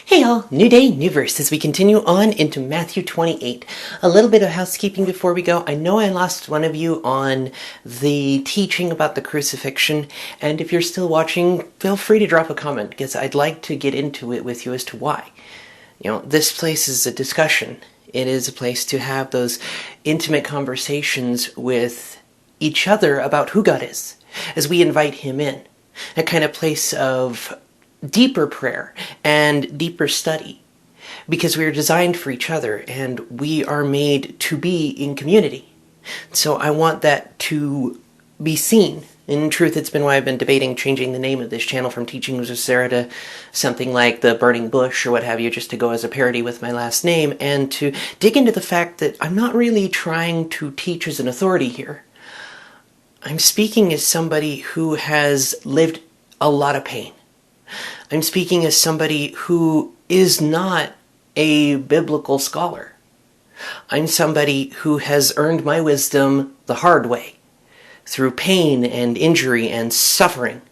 Hey y'all, new day, new verse as we continue on into Matthew 28. A little bit of housekeeping before we go. I know I lost one of you on the teaching about the crucifixion, and if you're still watching, feel free to drop a comment because I'd like to get into it with you as to why. This place is a discussion. It is a place to have those intimate conversations with each other about who God is as we invite Him in. A kind of place of deeper prayer and deeper study, because we are designed for each other and we are made to be in community. So I want that to be seen. In truth, it's been why I've been debating changing the name of this channel from Teachings with Sarah to something like the Burning Bullsh or what have you, just to go as a parody with my last name, and to dig into the fact that I'm not really trying to teach as an authority here. I'm speaking as somebody who has lived a lot of pain. I'm speaking as somebody who is not a biblical scholar. I'm somebody who has earned my wisdom the hard way, through pain and injury and suffering.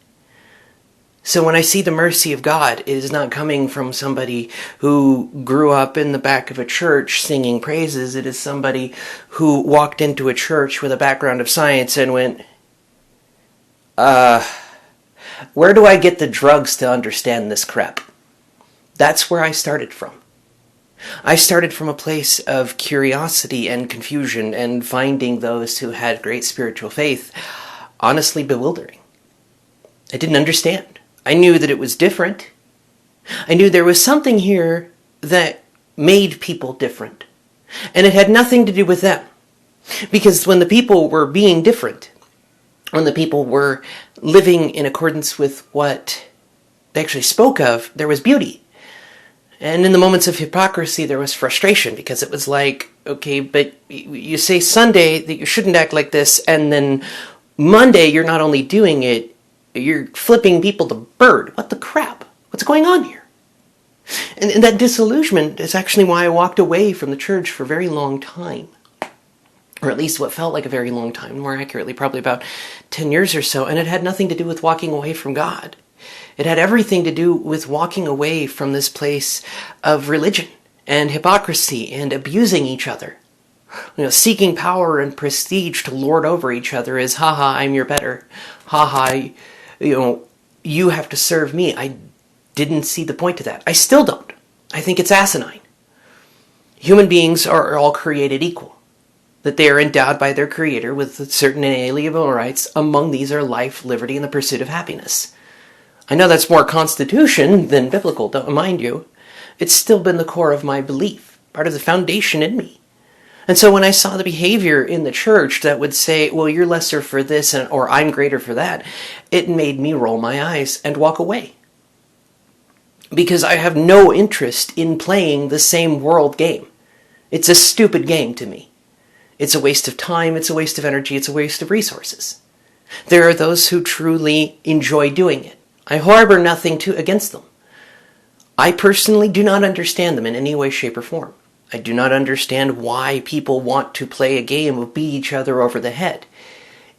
So when I see the mercy of God, it is not coming from somebody who grew up in the back of a church singing praises. It is somebody who walked into a church with a background of science and went, where do I get the drugs to understand this crap? That's where I started from. I started from a place of curiosity and confusion and finding those who had great spiritual faith honestly bewildering. I didn't understand. I knew that it was different. I knew there was something here that made people different. And it had nothing to do with them. Because when the people were being different, when the people were living in accordance with what they actually spoke of, there was beauty. And in the moments of hypocrisy, there was frustration, because it was like, okay, but you say Sunday that you shouldn't act like this, and then Monday you're not only doing it, you're flipping people the bird. What the crap? What's going on here? And that disillusionment is actually why I walked away from the church for a very long time. Or at least what felt like a very long time, more accurately, probably about 10 years or so, and it had nothing to do with walking away from God. It had everything to do with walking away from this place of religion and hypocrisy and abusing each other. Seeking power and prestige to lord over each other is, haha, I'm your better. Haha, you have to serve me. I didn't see the point to that. I still don't. I think it's asinine. Human beings are all created equal. That they are endowed by their Creator with certain inalienable rights. Among these are life, liberty, and the pursuit of happiness. I know that's more Constitution than biblical, don't mind you. It's still been the core of my belief, part of the foundation in me. And so when I saw the behavior in the church that would say, well, you're lesser for this, or I'm greater for that, it made me roll my eyes and walk away. Because I have no interest in playing the same world game. It's a stupid game to me. It's a waste of time, it's a waste of energy, it's a waste of resources. There are those who truly enjoy doing it. I harbor nothing against them. I personally do not understand them in any way, shape, or form. I do not understand why people want to play a game of beat each other over the head.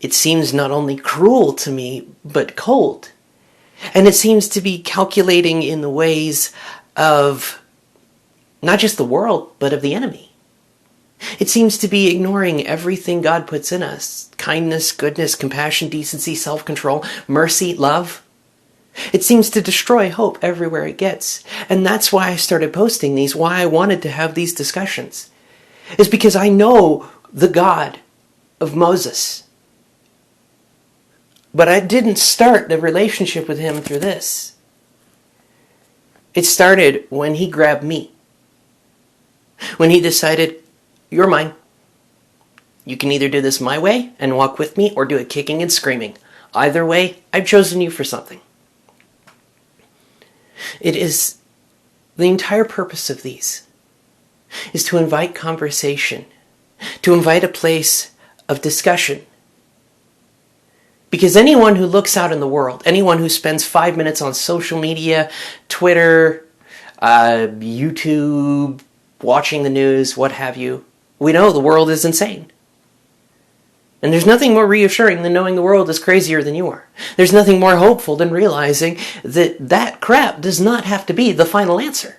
It seems not only cruel to me, but cold. And it seems to be calculating in the ways of not just the world, but of the enemy. It seems to be ignoring everything God puts in us. Kindness, goodness, compassion, decency, self-control, mercy, love. It seems to destroy hope everywhere it gets. And that's why I started posting these, why I wanted to have these discussions. Is because I know the God of Moses. But I didn't start the relationship with him through this. It started when he grabbed me. When he decided, you're mine. You can either do this my way and walk with me, or do it kicking and screaming. Either way, I've chosen you for something. It is the entire purpose of these is to invite conversation, to invite a place of discussion. Because anyone who looks out in the world, anyone who spends 5 minutes on social media, Twitter, YouTube, watching the news, what have you, we know the world is insane. And there's nothing more reassuring than knowing the world is crazier than you are. There's nothing more hopeful than realizing that that crap does not have to be the final answer.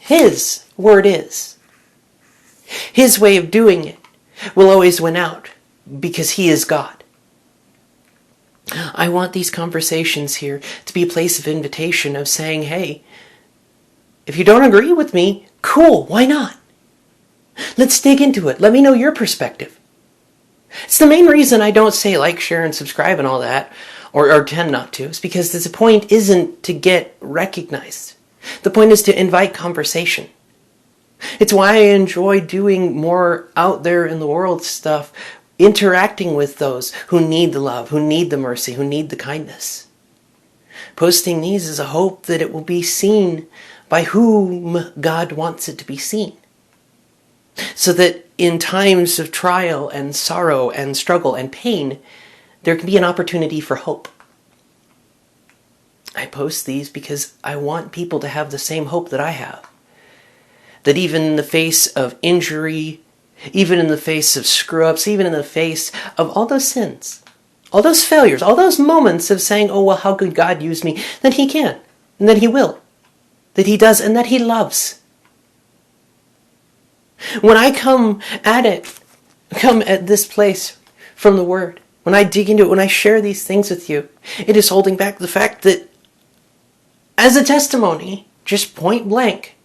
His word is. His way of doing it will always win out because he is God. I want these conversations here to be a place of invitation, of saying, hey, if you don't agree with me, cool, why not? Let's dig into it. Let me know your perspective. It's the main reason I don't say like, share, and subscribe and all that, or tend not to. It's because the point isn't to get recognized. The point is to invite conversation. It's why I enjoy doing more out there in the world stuff, interacting with those who need the love, who need the mercy, who need the kindness. Posting these is a hope that it will be seen by whom God wants it to be seen. So that in times of trial and sorrow and struggle and pain, there can be an opportunity for hope. I post these because I want people to have the same hope that I have. That even in the face of injury, even in the face of screw-ups, even in the face of all those sins, all those failures, all those moments of saying, oh, well, how could God use me? That he can, and that he will, that he does, and that he loves. When I come at this place from the Word, when I dig into it, when I share these things with you, it is holding back the fact that as a testimony, just point blank,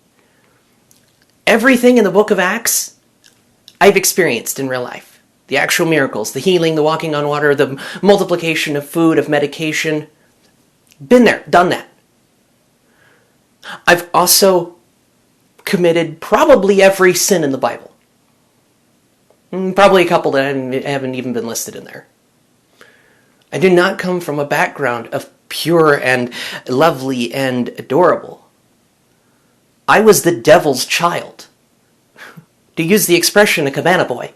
everything in the book of Acts, I've experienced in real life. The actual miracles, the healing, the walking on water, the multiplication of food, of medication. Been there, done that. I've also committed probably every sin in the Bible. Probably a couple that haven't even been listed in there. I do not come from a background of pure and lovely and adorable. I was the devil's child. To use the expression, a cabana boy,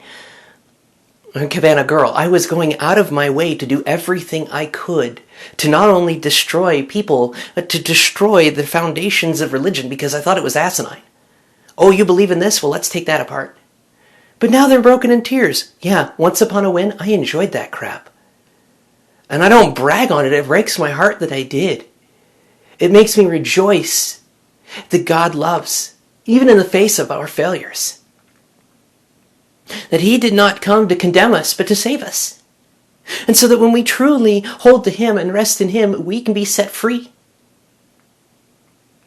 a cabana girl. I was going out of my way to do everything I could to not only destroy people, but to destroy the foundations of religion because I thought it was asinine. Oh, you believe in this? Well, let's take that apart. But now they're broken in tears. Yeah, once upon a when, I enjoyed that crap. And I don't brag on it. It breaks my heart that I did. It makes me rejoice that God loves, even in the face of our failures. That he did not come to condemn us, but to save us. And so that when we truly hold to him and rest in him, we can be set free.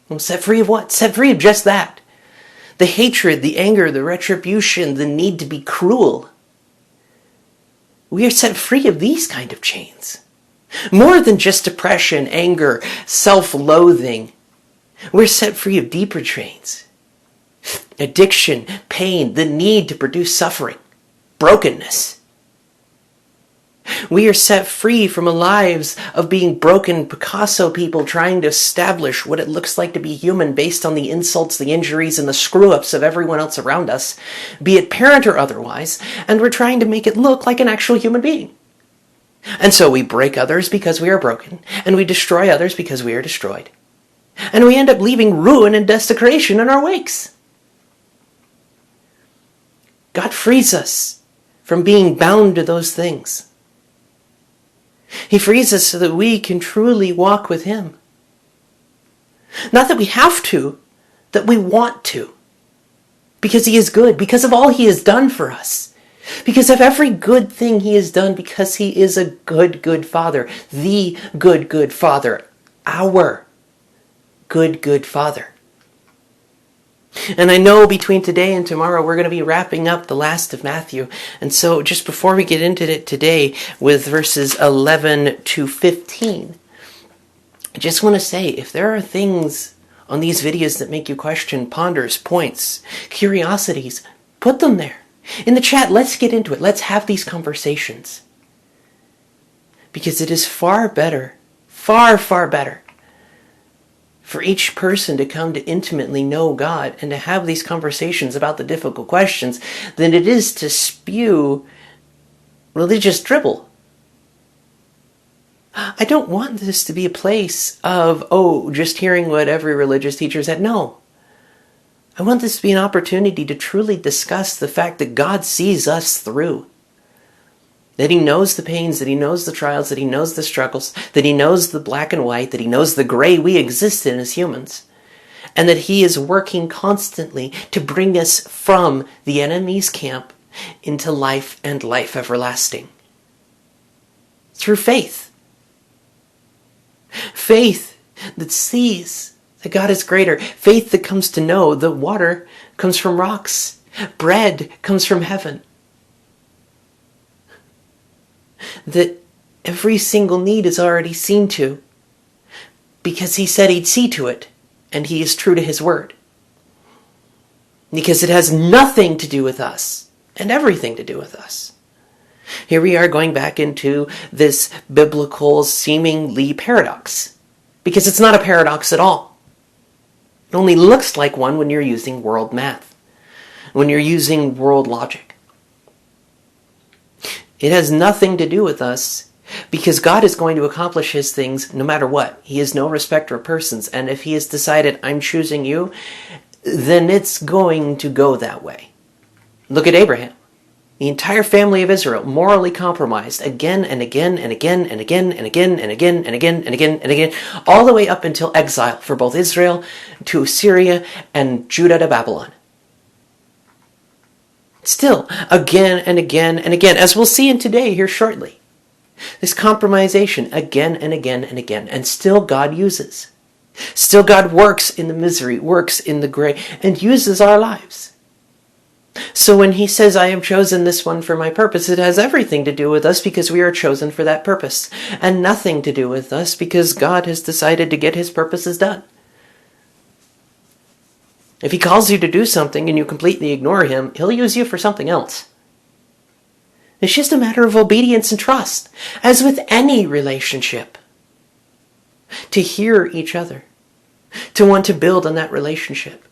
Well, set free of what? Set free of just that. The hatred, the anger, the retribution, the need to be cruel. We are set free of these kind of chains. More than just depression, anger, self-loathing. We're set free of deeper chains. Addiction, pain, the need to produce suffering, brokenness. We are set free from lives of being broken Picasso people trying to establish what it looks like to be human based on the insults, the injuries, and the screw-ups of everyone else around us, be it parent or otherwise, and we're trying to make it look like an actual human being. And so we break others because we are broken, and we destroy others because we are destroyed. And we end up leaving ruin and desecration in our wakes. God frees us from being bound to those things. He frees us so that we can truly walk with him. Not that we have to, that we want to. Because he is good, because of all he has done for us. Because of every good thing he has done, because he is a good, good Father. The good, good Father. Our good, good Father. And I know between today and tomorrow we're going to be wrapping up the last of Matthew. And so just before we get into it today with verses 11 to 15, I just want to say, if there are things on these videos that make you question, ponders, points, curiosities, put them there. In the chat, let's get into it. Let's have these conversations. Because it is far better, far, far better, for each person to come to intimately know God and to have these conversations about the difficult questions than it is to spew religious dribble. I don't want this to be a place of, just hearing what every religious teacher said. No. I want this to be an opportunity to truly discuss the fact that God sees us through. That he knows the pains, that he knows the trials, that he knows the struggles, that he knows the black and white, that he knows the gray we exist in as humans. and that he is working constantly to bring us from the enemy's camp into life and life everlasting. Through faith. Faith that sees that God is greater. Faith that comes to know that water comes from rocks. Bread comes from heaven. That every single need is already seen to, because he said he'd see to it, and he is true to his word. Because it has nothing to do with us, and everything to do with us. Here we are going back into this biblical seemingly paradox, because it's not a paradox at all. It only looks like one when you're using world math, when you're using world logic. It has nothing to do with us, because God is going to accomplish his things no matter what. He is no respecter of persons, and if he has decided, I'm choosing you, then it's going to go that way. Look at Abraham. The entire family of Israel, morally compromised again and again and again and again and again and again and again and again and again, all the way up until exile for both Israel to Syria and Judah to Babylon. Still, again and again and again, as we'll see in today here shortly. This compromisation again and again and again, and still God uses. Still God works in the misery, works in the gray, and uses our lives. So when he says, I have chosen this one for my purpose, it has everything to do with us because we are chosen for that purpose, and nothing to do with us because God has decided to get his purposes done. If he calls you to do something and you completely ignore him, he'll use you for something else. It's just a matter of obedience and trust, as with any relationship. To hear each other, to want to build on that relationship,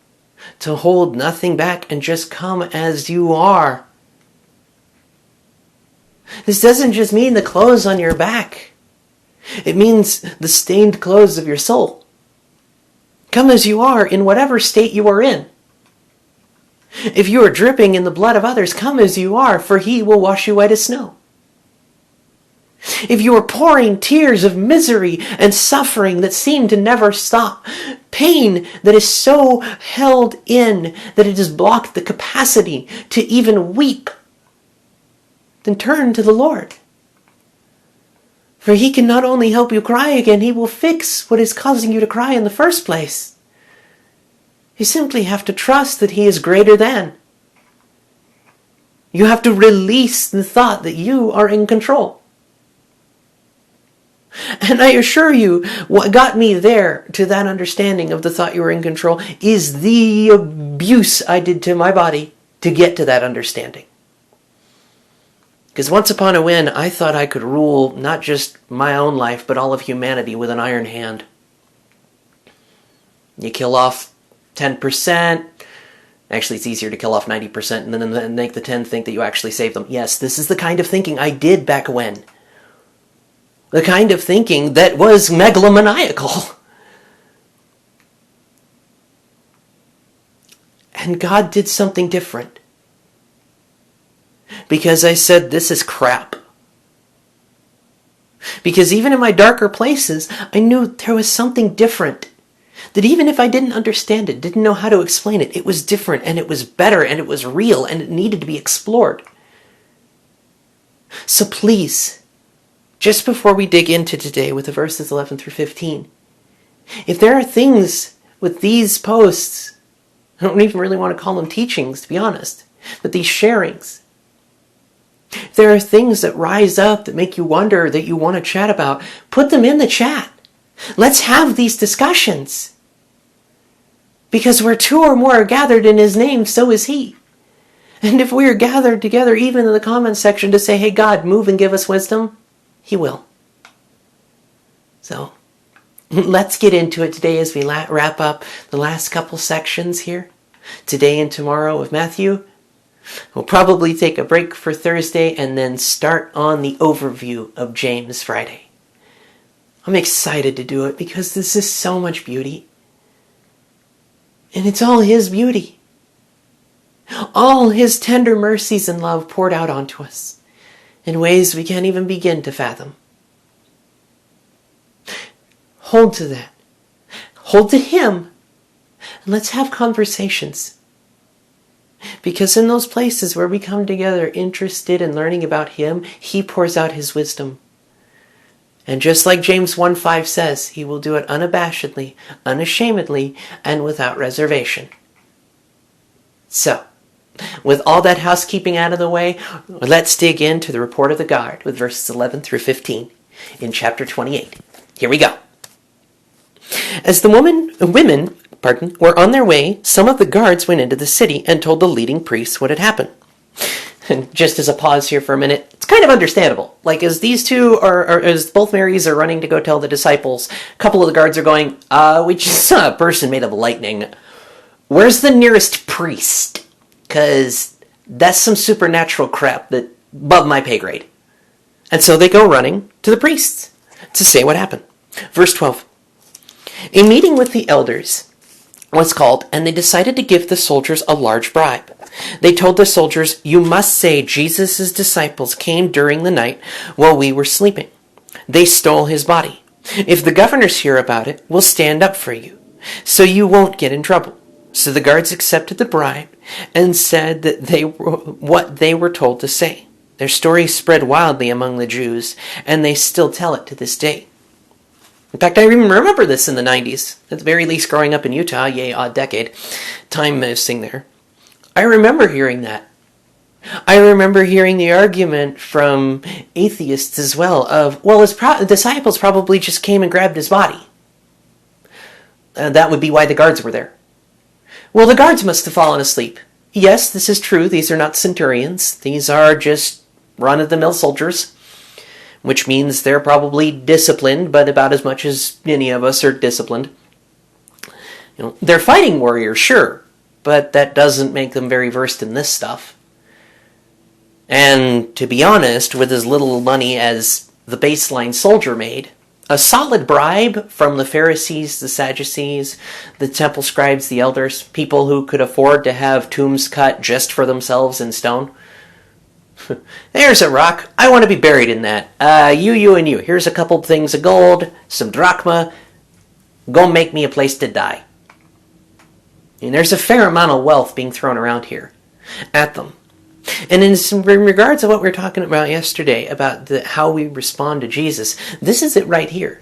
to hold nothing back and just come as you are. This doesn't just mean the clothes on your back. It means the stained clothes of your soul. Come as you are in whatever state you are in. If you are dripping in the blood of others, come as you are, for he will wash you white as snow. If you are pouring tears of misery and suffering that seem to never stop, pain that is so held in that it has blocked the capacity to even weep, then turn to the Lord. For he can not only help you cry again, he will fix what is causing you to cry in the first place. You simply have to trust that he is greater than. You have to release the thought that you are in control. And I assure you, what got me there to that understanding of the thought you were in control is the abuse I did to my body to get to that understanding. Because once upon a when, I thought I could rule not just my own life, but all of humanity with an iron hand. You kill off 10%. Actually, it's easier to kill off 90% and then make the 10 think that you actually saved them. Yes, this is the kind of thinking I did back when. The kind of thinking that was megalomaniacal. And God did something different. Because I said, this is crap. Because even in my darker places, I knew there was something different. That even if I didn't understand it, didn't know how to explain it, it was different and it was better and it was real and it needed to be explored. So please, just before we dig into today with the verses 11 through 15, if there are things with these posts, I don't even really want to call them teachings, to be honest, but these sharings, if there are things that rise up that make you wonder, that you want to chat about, put them in the chat. Let's have these discussions. Because where two or more are gathered in his name, so is he. And if we are gathered together, even in the comments section, to say, hey, God, move and give us wisdom, he will. So, let's get into it today as we wrap up the last couple sections here. Today and tomorrow of Matthew. We'll probably take a break for Thursday and then start on the overview of James Friday. I'm excited to do it because this is so much beauty. And it's all his beauty. All his tender mercies and love poured out onto us in ways we can't even begin to fathom. Hold to that. Hold to him. And let's have conversations. Because in those places where we come together interested in learning about him, he pours out his wisdom. And just like James 1:5 says, he will do it unabashedly, unashamedly, and without reservation. So, with all that housekeeping out of the way, let's dig into the report of the guard with verses 11 through 15 in chapter 28. Here we go. As the women were on their way, some of the guards went into the city and told the leading priests what had happened. And just as a pause here for a minute, it's kind of understandable. Like, as these two as both Marys are running to go tell the disciples, a couple of the guards are going, we just saw a person made of lightning. Where's the nearest priest? Because that's some supernatural crap that above my pay grade. And so they go running to the priests to say what happened. Verse 12. A meeting with the elders was called, and they decided to give the soldiers a large bribe. They told the soldiers, you must say Jesus' disciples came during the night while we were sleeping. They stole his body. If the governors hear about it, we'll stand up for you, so you won't get in trouble. So the guards accepted the bribe and said that what they were told to say. Their story spread wildly among the Jews, and they still tell it to this day. In fact, I even remember this in the 90s, at the very least growing up in Utah, yay, odd decade, time missing there. I remember hearing that. I remember hearing the argument from atheists as well of, well, his disciples probably just came and grabbed his body. That would be why the guards were there. Well, the guards must have fallen asleep. Yes, this is true. These are not centurions. These are just run-of-the-mill soldiers, which means they're probably disciplined, but about as much as any of us are disciplined. They're fighting warriors, sure, but that doesn't make them very versed in this stuff. And to be honest, with as little money as the baseline soldier made, a solid bribe from the Pharisees, the Sadducees, the temple scribes, the elders, people who could afford to have tombs cut just for themselves in stone. There's a rock. I want to be buried in that. You, and you. Here's a couple things of gold, some drachma. Go make me a place to die. And there's a fair amount of wealth being thrown around here at them. And in regards to what we were talking about yesterday, about how we respond to Jesus, this is it right here.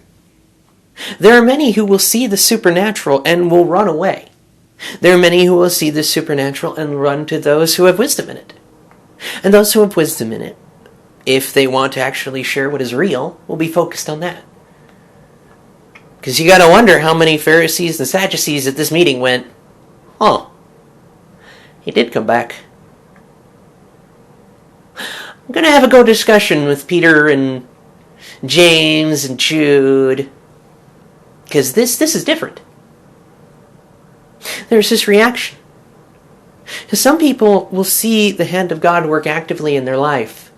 There are many who will see the supernatural and will run away. There are many who will see the supernatural and run to those who have wisdom in it. And those who have wisdom in it, if they want to actually share what is real, will be focused on that. Because you got to wonder how many Pharisees and Sadducees at this meeting went, oh, he did come back. I'm going to have a go discussion with Peter and James and Jude, because this is different. There's this reaction. Because some people will see the hand of God work actively in their life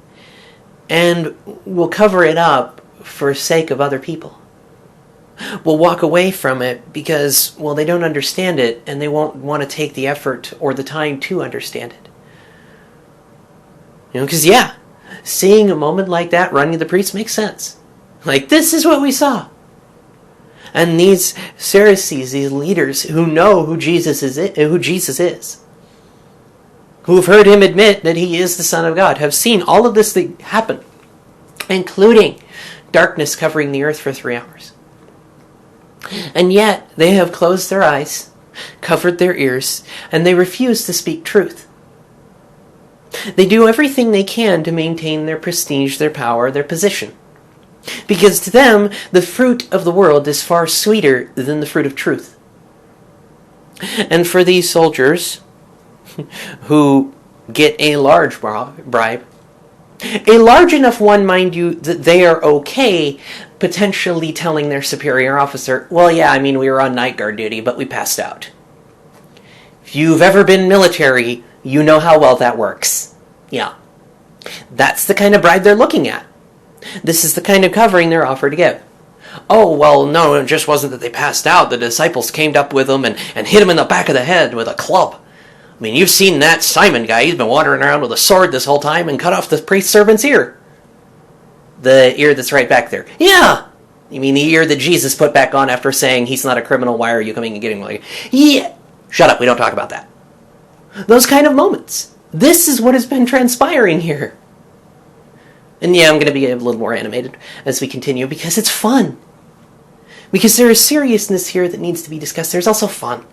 and will cover it up for sake of other people. Will walk away from it because, well, they don't understand it and they won't want to take the effort or the time to understand it. Because, yeah, seeing a moment like that running to the priest makes sense. Like, this is what we saw. And these Pharisees, these leaders who know who Jesus is, who have heard him admit that he is the Son of God, have seen all of this thing happen, including darkness covering the earth for 3 hours. And yet, they have closed their eyes, covered their ears, and they refuse to speak truth. They do everything they can to maintain their prestige, their power, their position. Because to them, the fruit of the world is far sweeter than the fruit of truth. And for these soldiers who get a large bribe, a large enough one, mind you, that they are okay potentially telling their superior officer, well, yeah, I mean, we were on night guard duty, but we passed out. If you've ever been military, you know how well that works. Yeah. That's the kind of bribe they're looking at. This is the kind of covering they're offered to give. Oh, well, no, it just wasn't that they passed out. The disciples came up with them and hit him in the back of the head with a club. I mean, you've seen that Simon guy. He's been wandering around with a sword this whole time and cut off the priest's servant's ear. The ear that's right back there. Yeah. You mean the year that Jesus put back on after saying he's not a criminal, why are you coming and getting me? Yeah, shut up, we don't talk about that. Those kind of moments. This is what has been transpiring here. And yeah, I'm going to be a little more animated as we continue because it's fun. Because there is seriousness here that needs to be discussed. There's also fun.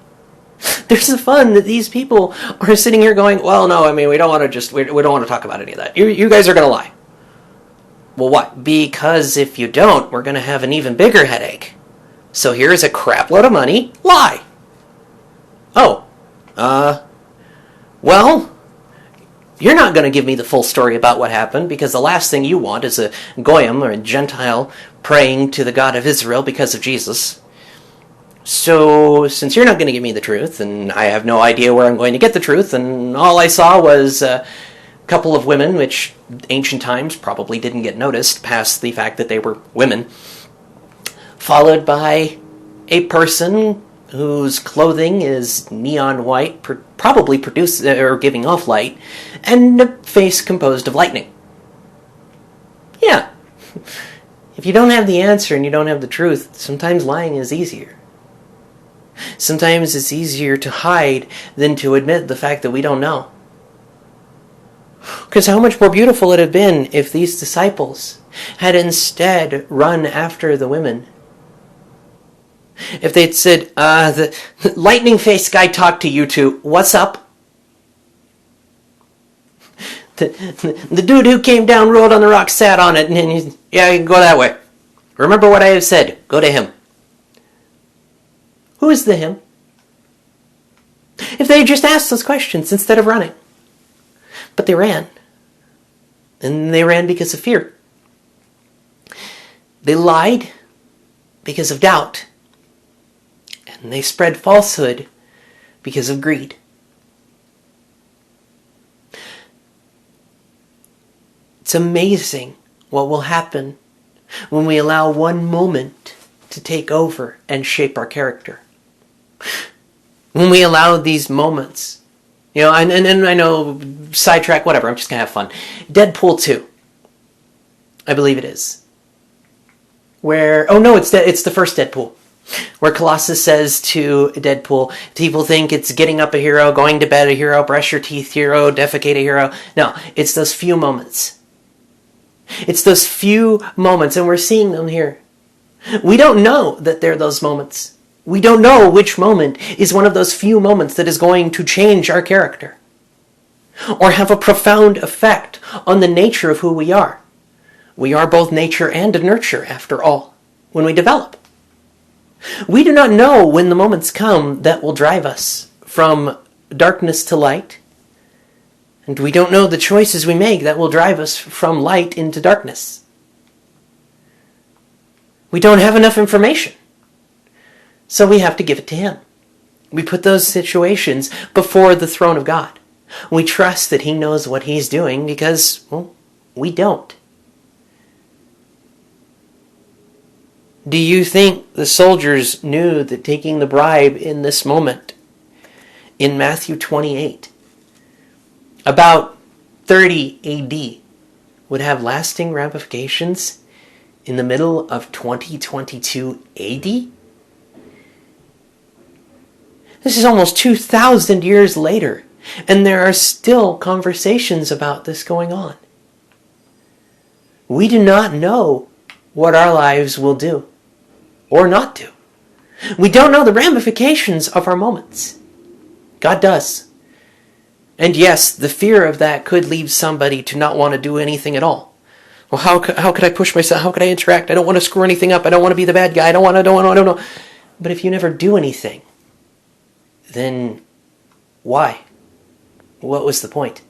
There's the fun that these people are sitting here going, well, no, I mean, we don't want to talk about any of that. You guys are going to lie. Well, what? Because if you don't, we're going to have an even bigger headache. So here's a crap load of money. Lie. Oh. Well, you're not going to give me the full story about what happened because the last thing you want is a Goyim or a Gentile praying to the God of Israel because of Jesus. So, since you're not going to give me the truth, and I have no idea where I'm going to get the truth, and all I saw was a couple of women, which ancient times probably didn't get noticed past the fact that they were women, followed by a person whose clothing is neon white, probably giving off light, and a face composed of lightning. Yeah. If you don't have the answer and you don't have the truth, sometimes lying is easier. Sometimes it's easier to hide than to admit the fact that we don't know. Because how much more beautiful it would have been if these disciples had instead run after the women. If they'd said, the lightning-faced guy talked to you two, what's up? The dude who came down, rolled on the rock, sat on it, and yeah, you can go that way. Remember what I have said, go to him. Who is the him? If they had just asked those questions instead of running. But they ran. And they ran because of fear. They lied because of doubt. And they spread falsehood because of greed. It's amazing what will happen when we allow one moment to take over and shape our character. When we allow these moments, and I know, sidetrack, whatever, I'm just going to have fun. Deadpool 2, I believe it is. It's the first Deadpool. Where Colossus says to Deadpool, people think it's getting up a hero, going to bed a hero, brush your teeth hero, defecate a hero. No, it's those few moments. It's those few moments, and we're seeing them here. We don't know that they're those moments. We don't know which moment is one of those few moments that is going to change our character or have a profound effect on the nature of who we are. We are both nature and nurture, after all, when we develop. We do not know when the moments come that will drive us from darkness to light, and we don't know the choices we make that will drive us from light into darkness. We don't have enough information. So we have to give it to Him. We put those situations before the throne of God. We trust that He knows what He's doing because, we don't. Do you think the soldiers knew that taking the bribe in this moment, in Matthew 28, about 30 AD, would have lasting ramifications in the middle of 2022 AD? This is almost 2,000 years later, and there are still conversations about this going on. We do not know what our lives will do or not do. We don't know the ramifications of our moments. God does. And yes, the fear of that could lead somebody to not want to do anything at all. Well, how could I push myself? How could I interact? I don't want to screw anything up. I don't want to be the bad guy. I don't want. But if you never do anything, then why? What was the point?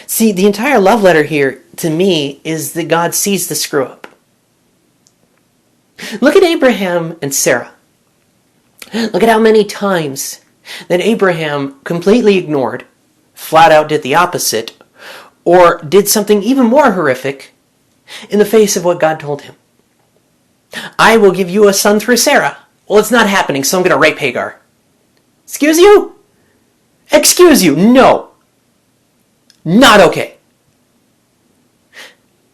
See, the entire love letter here, to me, is that God sees the screw-up. Look at Abraham and Sarah. Look at how many times that Abraham completely ignored, flat out did the opposite, or did something even more horrific in the face of what God told him. I will give you a son through Sarah. Well, it's not happening, so I'm going to rape Hagar. Excuse you? Excuse you. No. Not okay.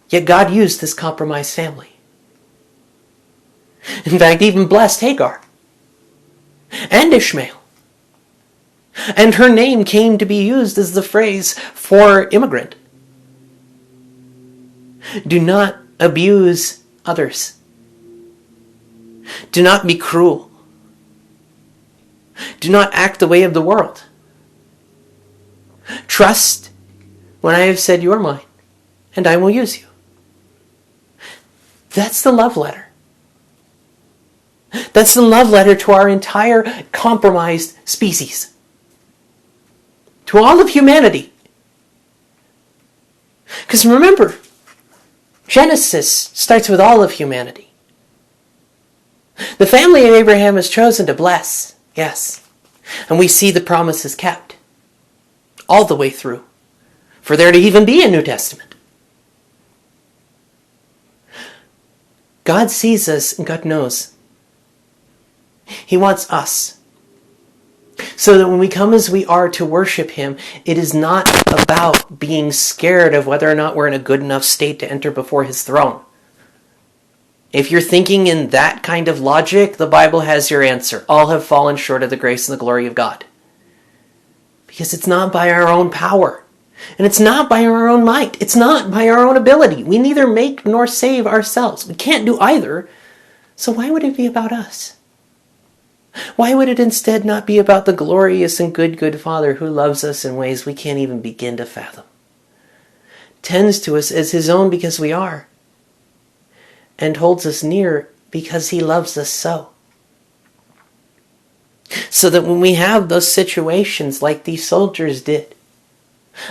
Yet God used this compromised family. In fact, even blessed Hagar and Ishmael. And her name came to be used as the phrase for immigrant. Do not abuse others. Do not be cruel. Do not act the way of the world. Trust when I have said you are mine, and I will use you. That's the love letter. That's the love letter to our entire compromised species. To all of humanity. Because remember, Genesis starts with all of humanity. The family of Abraham is chosen to bless, yes. And we see the promises kept. All the way through. For there to even be a New Testament. God sees us and God knows. He wants us. So that when we come as we are to worship Him, it is not about being scared of whether or not we're in a good enough state to enter before His throne. If you're thinking in that kind of logic, the Bible has your answer. All have fallen short of the grace and the glory of God. Because it's not by our own power. And it's not by our own might. It's not by our own ability. We neither make nor save ourselves. We can't do either. So why would it be about us? Why would it instead not be about the glorious and good Father who loves us in ways we can't even begin to fathom? Tends to us as His own because we are. And holds us near because He loves us so. So that when we have those situations like these soldiers did,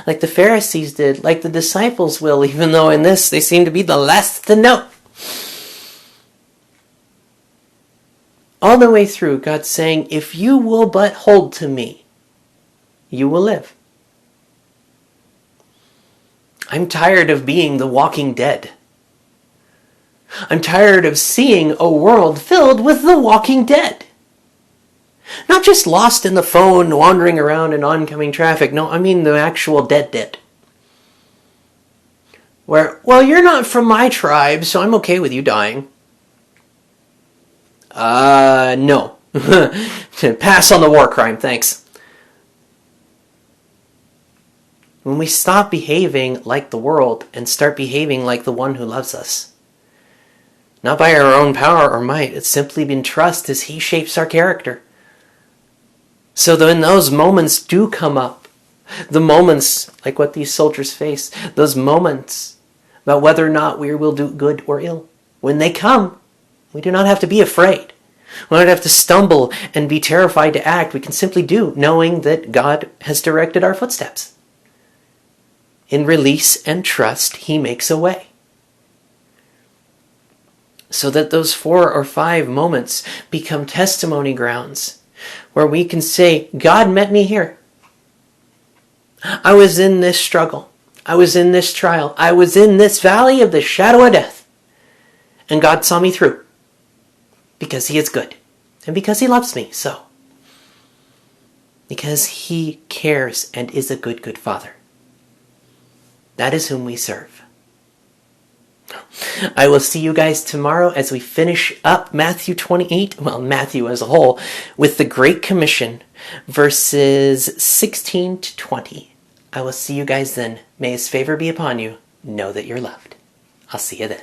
like the Pharisees did, like the disciples will, even though in this they seem to be the last to know. All the way through, God's saying, if you will but hold to me, you will live. I'm tired of being the walking dead. I'm tired of seeing a world filled with the walking dead. Not just lost in the phone, wandering around in oncoming traffic. No, I mean the actual dead. Where, well, you're not from my tribe, so I'm okay with you dying. No. Pass on the war crime, thanks. When we stop behaving like the world and start behaving like the one who loves us. Not by our own power or might, it's simply been trust as He shapes our character. So when those moments do come up, the moments like what these soldiers face, those moments about whether or not we will do good or ill, when they come, we do not have to be afraid. We don't have to stumble and be terrified to act. We can simply do, knowing that God has directed our footsteps. In release and trust, He makes a way. So that those 4 or 5 moments become testimony grounds where we can say, God met me here. I was in this struggle. I was in this trial. I was in this valley of the shadow of death. And God saw me through. Because He is good. And because He loves me so. Because He cares and is a good Father. That is whom we serve. I will see you guys tomorrow as we finish up Matthew 28, well, Matthew as a whole, with the Great Commission, verses 16 to 20. I will see you guys then. May His favor be upon you. Know that you're loved. I'll see you then.